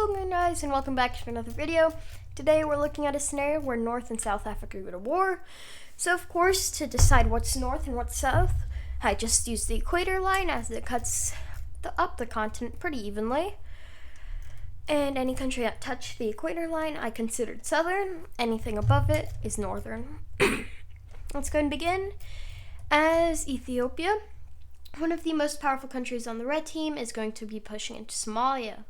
Hello guys, and welcome back to another video. Today we're looking at a scenario where North and South Africa go to war. So of course, to decide what's North and what's South, I just use the equator line as it cuts up the continent pretty evenly. And any country that touched the equator line I considered Southern. Anything above it is Northern. Let's go and begin. As Ethiopia, one of the most powerful countries on the red team, is going to be pushing into Somalia.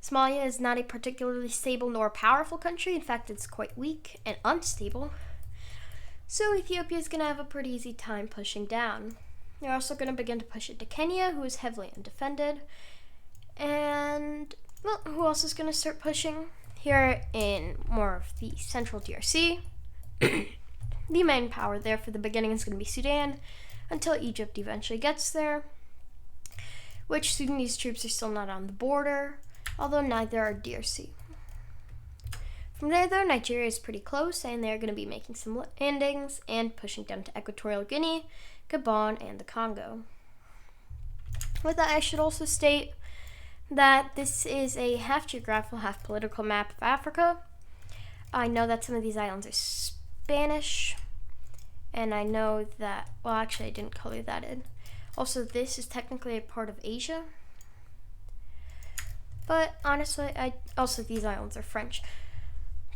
Somalia is not a particularly stable nor powerful country. In fact, it's quite weak and unstable. So Ethiopia is going to have a pretty easy time pushing down. They're also going to begin to push into Kenya, who is heavily undefended. And, well, who else is going to start pushing? Here in more of the central DRC. The main power there for the beginning is going to be Sudan, until Egypt eventually gets there, which Sudanese troops are still not on the border, although neither are DRC. From there, though, Nigeria is pretty close, and they're going to be making some landings and pushing down to Equatorial Guinea, Gabon, and the Congo. With that, I should also state that this is a half geographical, half political map of Africa. I know that some of these islands are Spanish, and I know that, well, actually I didn't color that in. Also, this is technically a part of Asia. But honestly, also these islands are French.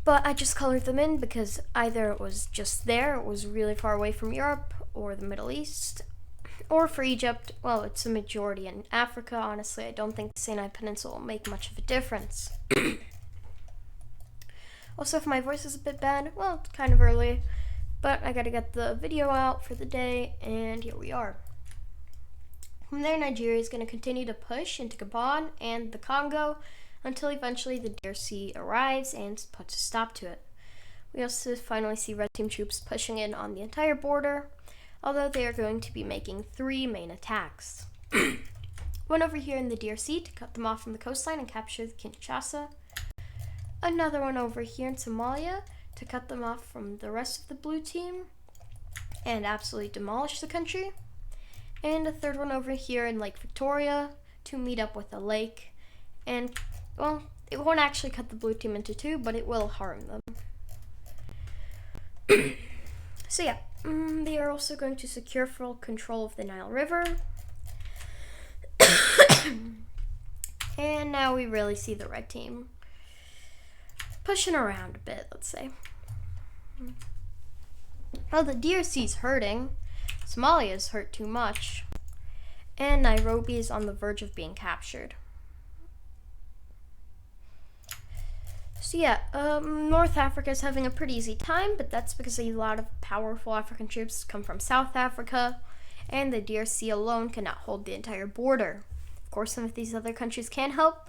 But I just colored them in because either it was just there, it was really far away from Europe or the Middle East. Or for Egypt, well, it's a majority in Africa. Honestly, I don't think the Sinai Peninsula will make much of a difference. Also, if my voice is a bit bad, well, it's kind of early. But I gotta get the video out for the day, and here we are. From there, Nigeria is going to continue to push into Gabon and the Congo until eventually the DRC arrives and puts a stop to it. We also finally see Red Team troops pushing in on the entire border, although they are going to be making 3 main attacks. One over here in the DRC to cut them off from the coastline and capture the Kinshasa. Another one over here in Somalia to cut them off from the rest of the blue team and absolutely demolish the country. And a third one over here in Lake Victoria to meet up with the lake. And, well, it won't actually cut the blue team into 2, but it will harm them. So yeah, they are also going to secure full control of the Nile River. And now we really see the red team pushing around a bit, let's say. Oh, the DRC's hurting. Somalia is hurt too much, and Nairobi is on the verge of being captured. So yeah, North Africa is having a pretty easy time, but that's because a lot of powerful African troops come from South Africa, and the DRC alone cannot hold the entire border. Of course, some of these other countries can help,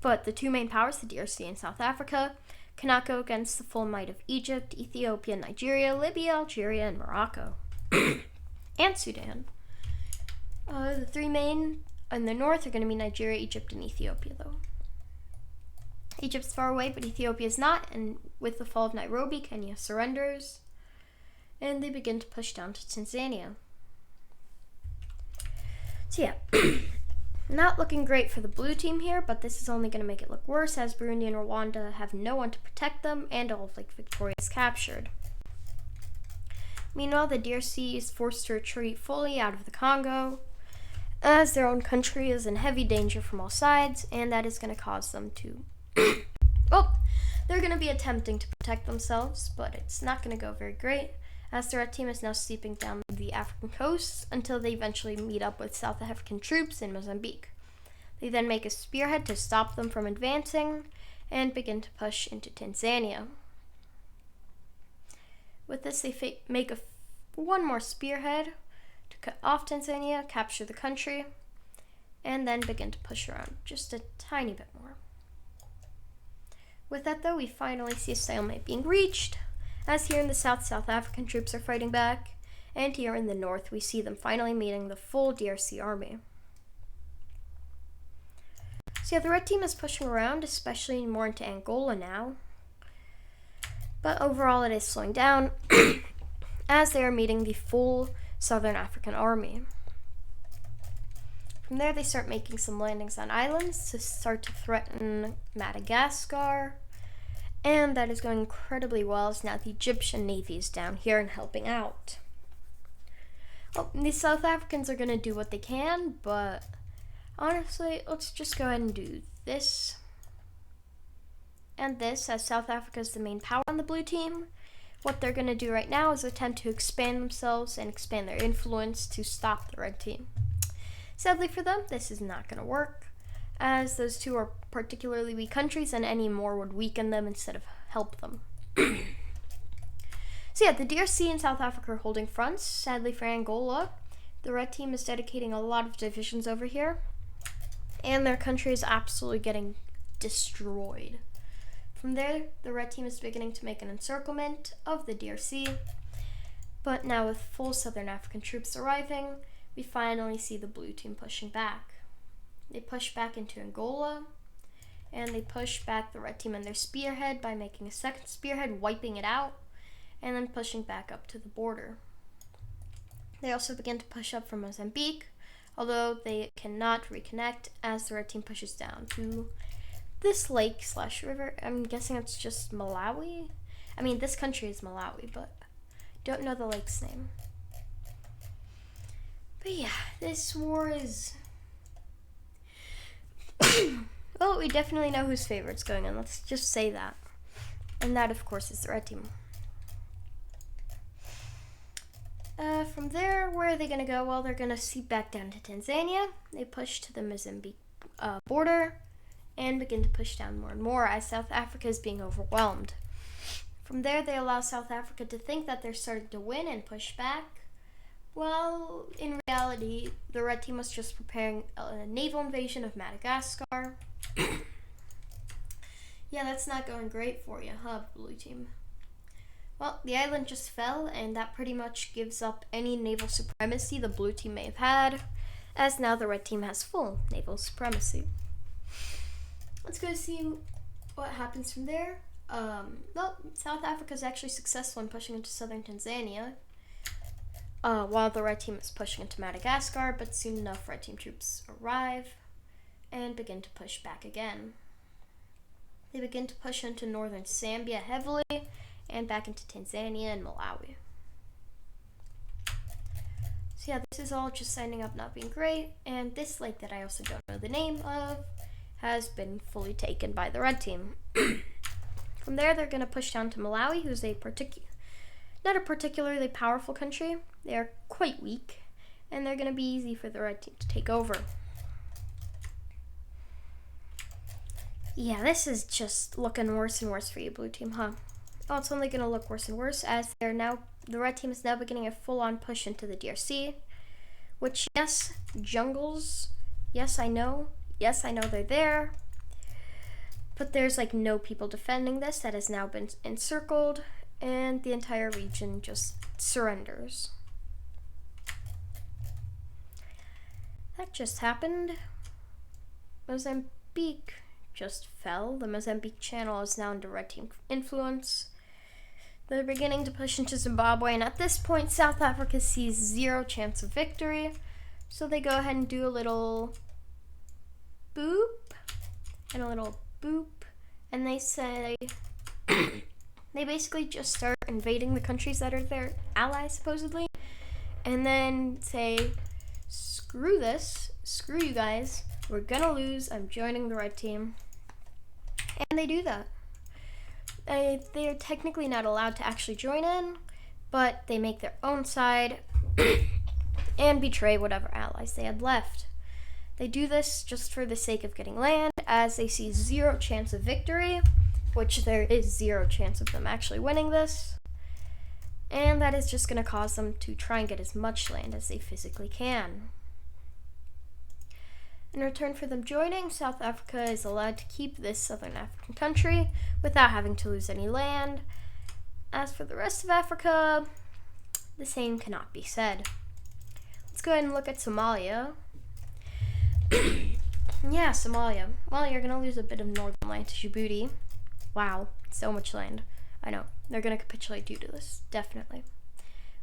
but the 2 main powers, the DRC and South Africa, cannot go against the full might of Egypt, Ethiopia, Nigeria, Libya, Algeria, and Morocco. And Sudan. The 3 main in the north are going to be Nigeria, Egypt, and Ethiopia, though. Egypt's far away, but Ethiopia is not, and with the fall of Nairobi, Kenya surrenders, and they begin to push down to Tanzania. So yeah, not looking great for the blue team here, but this is only going to make it look worse, as Burundi and Rwanda have no one to protect them, and all of Lake Victoria is captured. Meanwhile, the DRC is forced to retreat fully out of the Congo, as their own country is in heavy danger from all sides, and that is going to cause them to... well, they're going to be attempting to protect themselves, but it's not going to go very great, as the red team is now sweeping down the African coast until they eventually meet up with South African troops in Mozambique. They then make a spearhead to stop them from advancing, and begin to push into Tanzania. With this, they make one more spearhead to cut off Tanzania, capture the country, and then begin to push around just a tiny bit more. With that, though, we finally see a stalemate being reached, as here in the south, South African troops are fighting back, and here in the north, we see them finally meeting the full DRC army. So yeah, the red team is pushing around, especially more into Angola now. But overall, it is slowing down as they are meeting the full Southern African army. From there, they start making some landings on islands to start to threaten Madagascar. And that is going incredibly well, as now the Egyptian Navy is down here and helping out. Well, these South Africans are going to do what they can, but honestly, let's just go ahead and do this and this, as South Africa is the main power on the blue team. What they're going to do right now is attempt to expand themselves and expand their influence to stop the red team. Sadly for them, this is not going to work, as those two are particularly weak countries, and any more would weaken them instead of help them. So yeah, the DRC and South Africa are holding fronts. Sadly for Angola, the red team is dedicating a lot of divisions over here, and their country is absolutely getting destroyed. From there, the red team is beginning to make an encirclement of the DRC, but now with full Southern African troops arriving, we finally see the blue team pushing back. They push back into Angola, and they push back the red team and their spearhead by making a second spearhead, wiping it out, and then pushing back up to the border. They also begin to push up from Mozambique, although they cannot reconnect as the red team pushes down to this lake/river. I'm guessing it's just Malawi. I mean, this country is Malawi, but don't know the lake's name. But yeah, this war is... well, we definitely know whose favorite's going on. Let's just say that. And that, of course, is the red team. From there, where are they going to go? Well, they're going to seep back down to Tanzania. They push to the Mozambique border and begin to push down more and more as South Africa is being overwhelmed. From there, they allow South Africa to think that they're starting to win and push back. Well, in reality, the red team was just preparing a naval invasion of Madagascar. Yeah, that's not going great for you, huh, blue team? Well, the island just fell, and that pretty much gives up any naval supremacy the blue team may have had, as now the red team has full naval supremacy. Let's go see what happens from there. Well, South Africa is actually successful in pushing into southern Tanzania, while the red team is pushing into Madagascar, but soon enough red team troops arrive and begin to push back again. They begin to push into northern Zambia heavily and back into Tanzania and Malawi. So yeah, this is all just ending up not being great, and this lake that I also don't know the name of has been fully taken by the red team. From there, they're going to push down to Malawi, who's not a particularly powerful country. They are quite weak, and they're going to be easy for the red team to take over. Yeah, this is just looking worse and worse for you, blue team, huh? Oh, it's only going to look worse and worse as the red team is now beginning a full-on push into the DRC, which, yes, jungles, yes, I know they're there, but there's like no people defending this. That has now been encircled, and the entire region just surrenders. That just happened. Mozambique just fell. The Mozambique Channel is now under red team influence. They're beginning to push into Zimbabwe, and at this point, South Africa sees zero chance of victory, so they go ahead and do a little boop and a little boop, and they say they basically just start invading the countries that are their allies, supposedly, and then say, screw this, screw you guys, we're gonna lose, I'm joining the red team. And they do that. They are technically not allowed to actually join in, but they make their own side and betray whatever allies they had left. They do this just for the sake of getting land, as they see zero chance of victory, which there is zero chance of them actually winning this, and that is just going to cause them to try and get as much land as they physically can. In return for them joining, South Africa is allowed to keep this southern African country without having to lose any land. As for the rest of Africa, the same cannot be said. Let's go ahead and look at Somalia. Yeah, Somalia. Well, you're going to lose a bit of northern land to Djibouti. Wow, so much land. I know, they're going to capitulate due to this, definitely.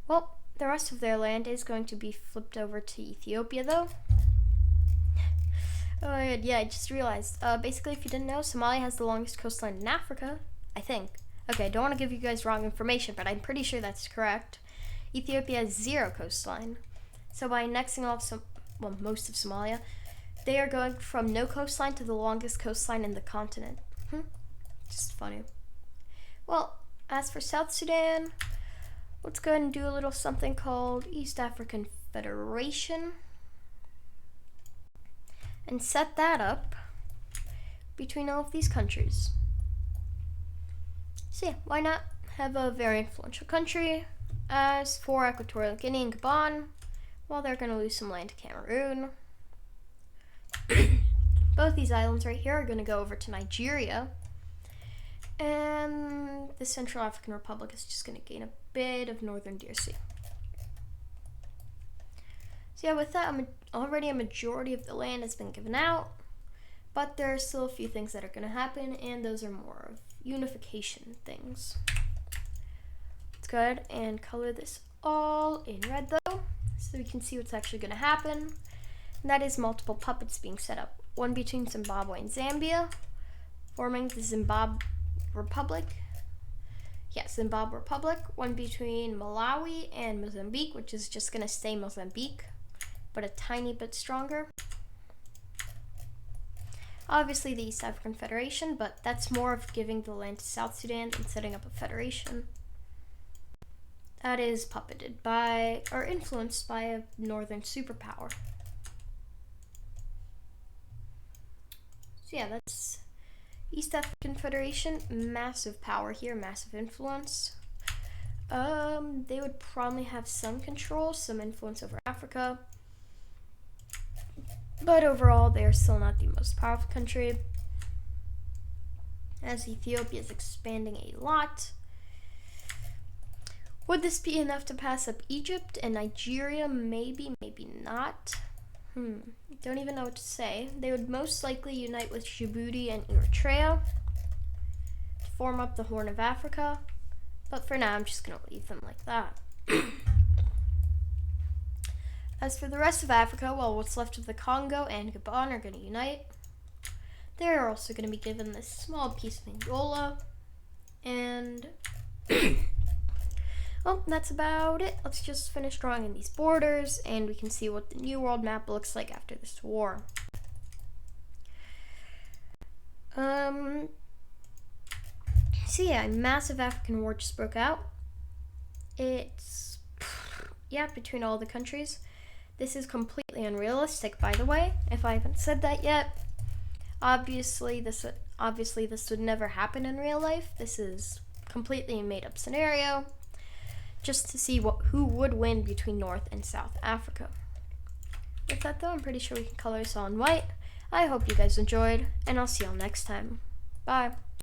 Well, the rest of their land is going to be flipped over to Ethiopia, though. Oh, yeah, I just realized. Basically, if you didn't know, Somalia has the longest coastline in Africa, I think. Okay, don't want to give you guys wrong information, but I'm pretty sure that's correct. Ethiopia has 0 coastline. So by annexing most of Somalia, they are going from no coastline to the longest coastline in the continent. Just funny. Well, as for South Sudan, let's go ahead and do a little something called East African Federation. And set that up between all of these countries. So yeah, why not have a very influential country? As for Equatorial Guinea and Gabon, well, they're going to lose some land to Cameroon. Both these islands right here are going to go over to Nigeria. And the Central African Republic is just going to gain a bit of northern DRC. So yeah, with that, already a majority of the land has been given out. But there are still a few things that are going to happen, and those are more of unification things. Let's go ahead and color this all in red, though, so we can see what's actually going to happen. And that is multiple puppets being set up. One between Zimbabwe and Zambia, forming the Zimbabwe Republic. Yeah, Zimbabwe Republic. One between Malawi and Mozambique, which is just going to stay Mozambique, but a tiny bit stronger. Obviously the East African Federation, but that's more of giving the land to South Sudan than setting up a federation. That is puppeted by, or influenced by, a northern superpower. So yeah, that's East African Federation. Massive power here, massive influence. They would probably have some control, some influence over Africa. But overall, they are still not the most powerful country, as Ethiopia is expanding a lot. Would this be enough to pass up Egypt and Nigeria? Maybe, maybe not. Don't even know what to say. They would most likely unite with Djibouti and Eritrea to form up the Horn of Africa. But for now, I'm just going to leave them like that. As for the rest of Africa, well, what's left of the Congo and Gabon are going to unite. They're also going to be given this small piece of Angola. And, well, that's about it. Let's just finish drawing in these borders, and we can see what the New World map looks like after this war. So yeah, a massive African war just broke out. It's, yeah, between all the countries. This is completely unrealistic, by the way, if I haven't said that yet. Obviously this would never happen in real life. This is completely a made-up scenario, just to see who would win between North and South Africa. With that, though, I'm pretty sure we can color this all in white. I hope you guys enjoyed, and I'll see y'all next time. Bye.